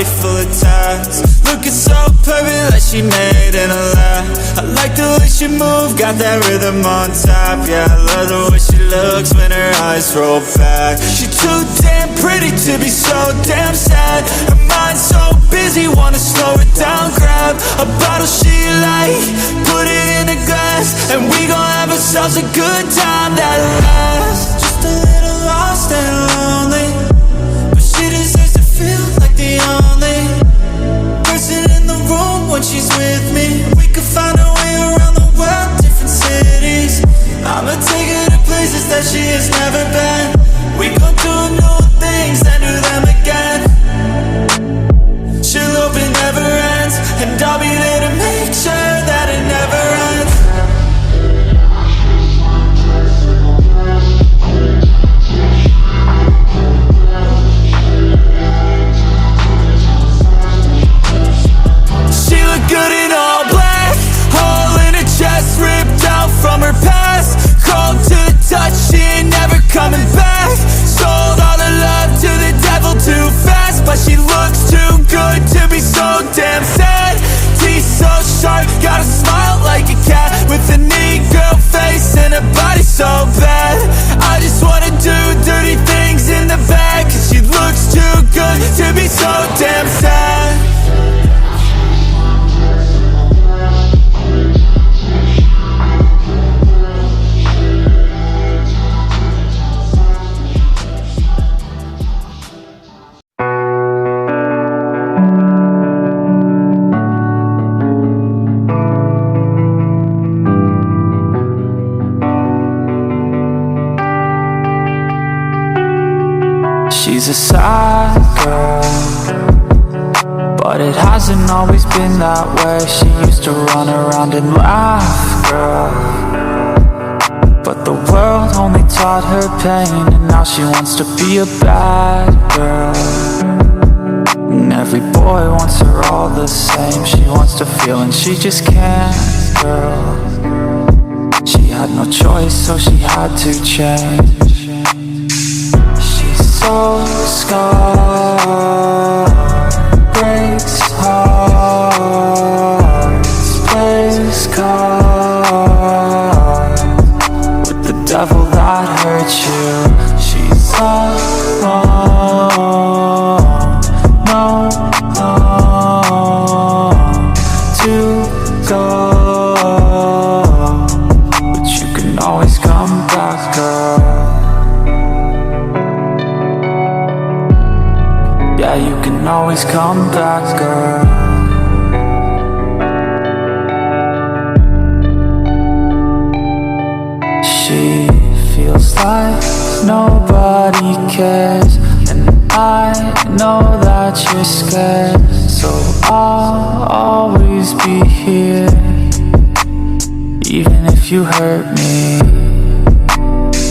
body full of tats, looking so perfect like she made in a lab. I like the way she move, got that rhythm on tap. Yeah, I love the way she looks when her eyes roll back. She too damn pretty to be so damn sad. Her mind's so busy, wanna slow it down. Grab a bottle she like, put it in a glass, and we gon' have ourselves a good time that lasts. Just a little lost and lonely, but she deserves to feel like the only person in the room when she's with me. We could find a way around the world, different cities. I'ma take her to places that she has never been. We gon' do new things, then do them again. She'll hope it never ends, and I'll be there to make sure that it never ends. She looked good in all black, hole in her chest ripped out from her past. Cold to the touch, she ain't never coming back. Sold all her love to the devil too fast, but she looks too good to be so damn sad. Teeth so sharp, got a smile like a cat, with a neat girl face and a body so bad. I just wanna do dirty things in the back, cause she looks too good to be so damn sad. She's a sad girl, but it hasn't always been that way. She used to run around and laugh, girl, but the world only taught her pain, and now she wants to be a bad girl. And every boy wants her all the same. She wants to feel and she just can't, girl. She had no choice, so she had to change. So scarred, breaks hearts, plays cards with the devil that hurt you. She's alone, no home to go, but you can always come back, girl. Yeah, you can always come back, girl. She feels like nobody cares, and I know that you're scared, so I'll always be here, even if you hurt me,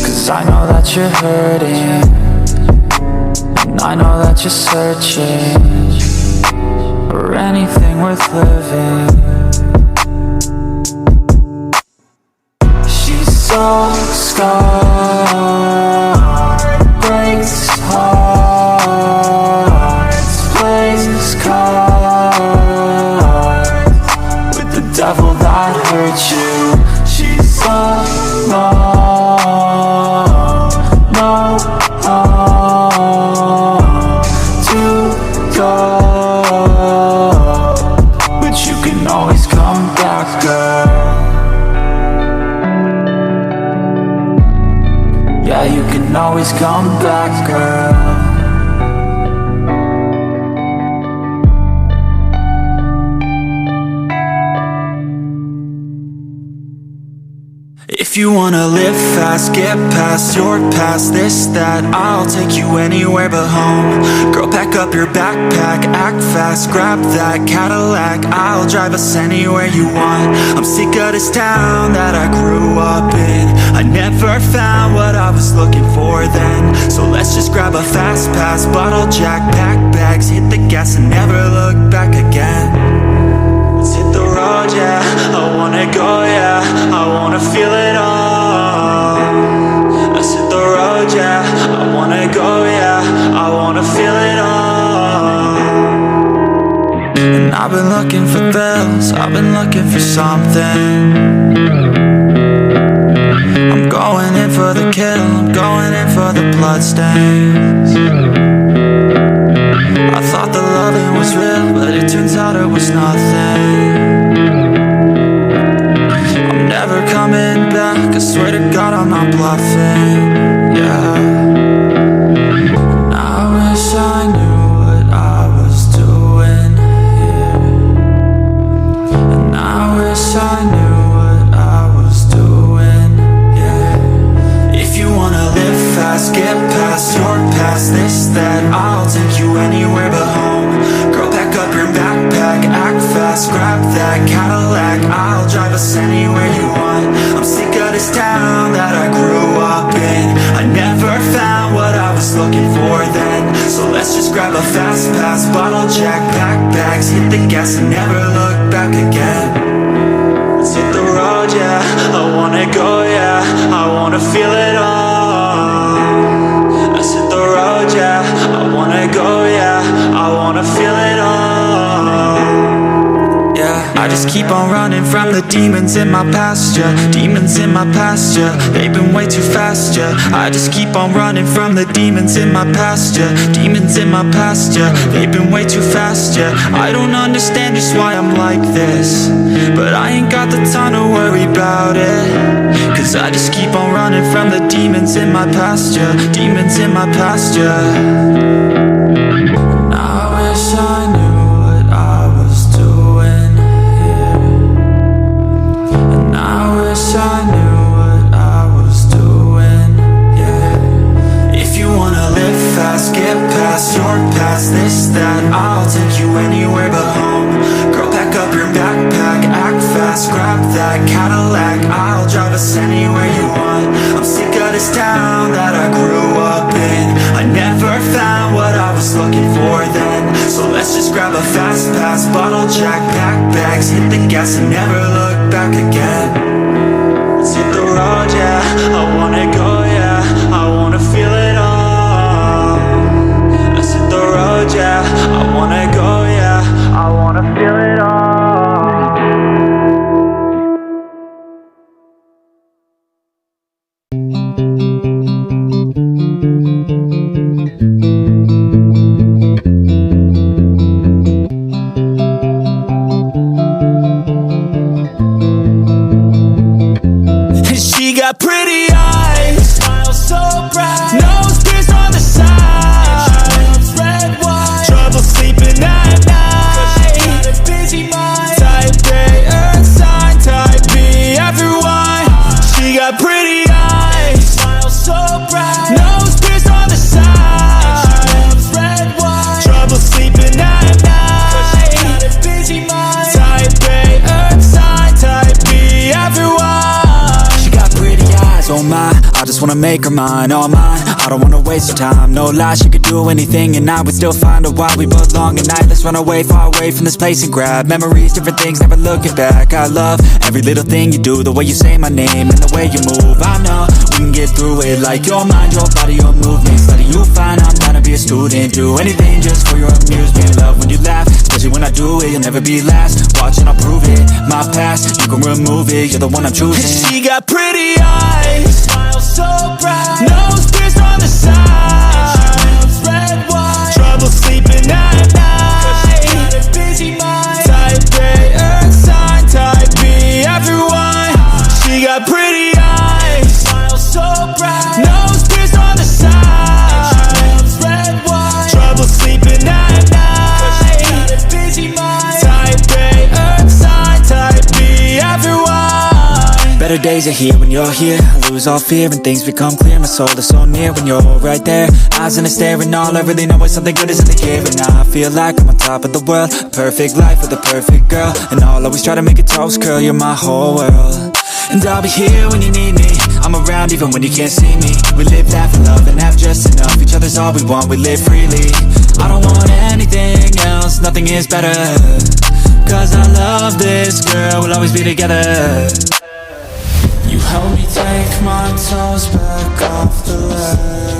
cause I know that you're hurting. I know that you're searching for anything worth living. She's so scarred, breaks hearts, plays cards with the devil that hurt you. She's alone, no home to go, but you can always come back, girl. Yeah, you can always come back, girl. If you wanna live fast, get past your past, this, that, I'll take you anywhere but home. Girl, pack up your backpack, act fast, grab that Cadillac, I'll drive us anywhere you want. I'm sick of this town that I grew up in. I never found what I was looking for then, so let's just grab a fast pass, bottle jack, pack bags, hit the gas and never look back again. Let's hit the road, yeah, I wanna go, yeah, I wanna feel it all. Let's hit the road, yeah, I wanna go, yeah, I wanna feel it all. hills, I've been looking for something. I'm going in for the kill, I'm going in for the bloodstains. I thought the loving was real, but it turns out it was nothing. I'm never coming back, I swear to God I'm not bluffing, yeah. I wish I knew what I was doing here, and I wish I knew what I was doing, yeah. If you wanna live fast, get past your past, this, that, I'll take you anywhere but home. Girl, pack up your backpack, act fast, grab that Cadillac, I'll drive us anywhere you want. I'm sick of this town that I grew up in. I never found what I was looking for then, so let's just grab a fast pass, bottle jack, pack bags, hit the gas and never look back again. Let's hit the road, yeah, I wanna go, yeah, I wanna feel it all. Let's hit the road, yeah, I wanna go, yeah, I wanna feel it all. Yeah, I just keep on running from the demons in my past, yeah. Demons in my past, yeah. They've been way too fast, yeah. I just keep on running from the demons in my past, yeah. Demons in my past, yeah. They've been way too fast, yeah. I don't understand just why I'm like this, but I ain't got the time to worry about it, cause I just keep on running from the demons in my past, yeah. Demons in my past, yeah. I wish I knew what I was doing here, and I wish I knew what I was doing, yeah. If you wanna live fast, get past your past, this, that, I'll take you anywhere but home. Girl, pack up your backpack, act fast, grab that Cadillac, I'll drive us anywhere you want. I'm sick of this town that I grew up in. I never found what I was looking for then, so let's just grab a fast pass, bottle jack, pack bags, hit the gas and never look back again. Let's hit the road, yeah, I wanna go, yeah, I wanna feel it all. Let's hit the road, yeah, I wanna go, yeah, I wanna feel it all. She got pretty eyes, smile so bright, nose pierced on the side, and she loves red wine, trouble sleeping at night, she got a busy mind, type A, earth sign, type B, everyone. She got pretty eyes, smile so bright, nose pierced on the side, and she loves red wine, trouble sleeping at night, she got a busy mind, type A, earth sign, type B, everyone. Oh my, I just wanna make her mine, all mine. I don't wanna waste her time, no lie. She could do anything and I would still find her. Why we belong at night. Let's run away, far away from this place and grab memories, different things, never looking back. I love every little thing you do, the way you say my name and the way you move. I know we can get through it, like your mind, your body, your movements, letting you find I'm trying to be a student. Do anything just for your amusement. Love when you laugh, especially when I do it. You'll never be last, watch and I'll prove it. My past, you can remove it, you're the one I'm choosing. She got pretty eyes, smile so bright, nose pierced on the side, and she loves red wine, trouble sleeping at night, she got a busy mind, type A, earth sign, type B, everyone. She got pretty eyes, smile so bright, nose pierced on the side, and she loves red wine, trouble sleeping at night, she got a busy mind, type A, earth sign, type B, everyone. Better days are here when you're here. I lose all fear and things become clear. My soul is so near when you're right there. Eyes in the stare and all I really know is something good is in the air. And now I feel like I'm on top of the world. Perfect life with a perfect girl, and I'll always try to make it toast, girl. You're my whole world, and I'll be here when you need me. I'm around even when you can't see me. We live, laugh, and love and have just enough. Each other's all we want, we live freely. I don't want anything else, nothing is better, cause I love this girl, we'll always be together. You help me take my toes back off the ledge.